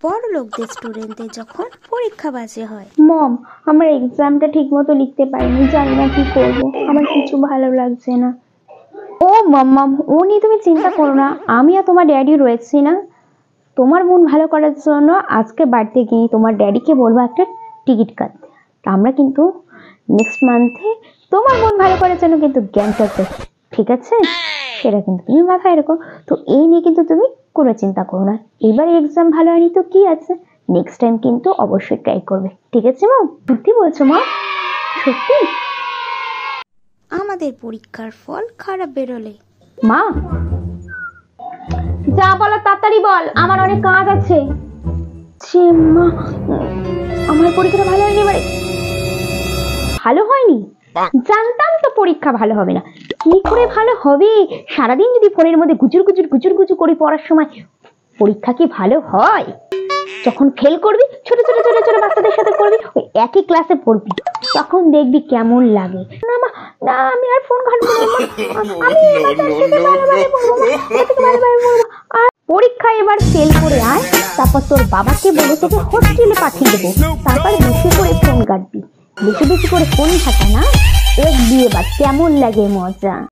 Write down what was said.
বড় লোকদের স্টুডেন্টদের যখন পরীক্ষা বাজে হয়। মম, আমার এক্সামটা ঠিক মতো লিখতে পারিনি, জানি না কি করব, আমার কিছু ভালো লাগছে না। ও মাম্মাম, ও নিয়ে তুমি চিন্তা করো না, আমি আর তোমার ড্যাডি রয়েছি না। তোমার মন ভালো করার জন্য আজকে বাড়িতে গিয়ে তোমার ড্যাডিকে বলবো একটা টিকিট কাটতে। আমরা কিন্তু নেক্সট মান্থে তোমার মন ভালো করার জন্য কিন্তু গ্যাংটক যাচ্ছি, ঠিক আছে? সেটা কিন্তু তুমি মাথায় রাখো। তো এই নিয়ে কিন্তু তুমি কোনো চিন্তা করো না। এবার এক্সাম ভালো হয়নি তো কি আছে, নেক্সট টাইম কিন্তু অবশ্যই ট্রাই করবে, ঠিক আছে মা? সত্যি বলছো মা? সত্যি? আমাদের পরীক্ষার ফল খারাপ বেরোলে মা যা বলো তাড়াতাড়ি বল, আমার অনেক কাজ আছে। মা, আমার পরীক্ষাটা ভালো হয়নি এবারে। ভালো হয়নি? জানতাম তো পরীক্ষা ভালো হবে না। কি করে ভালো হবে? সারাদিন যদি ফোনের মধ্যে গুজুর গুজুর করে পড়ার সময়, পরীক্ষা কি ভালো হয়? যখন ফেল করবি, ছোট ছোট ছোট ছোট বাচ্চাদের সাথে করবি, ওই একই ক্লাসে পড়বি, তখন দেখবি কেমন লাগে। না মা, না, আমি আর ফোন ঘাটবো না। আর পরীক্ষা এবার ফেল করে আয়, তারপর তোর বাবাকে বলে তোকে হোস্টেলে পাঠিয়ে দেবো। তারপর বেশি করে ফোন ঘাটবি, বেশি বেশি করে ফোন ঘাটা না, এক বিয়ে বা কেমন লাগে মজা।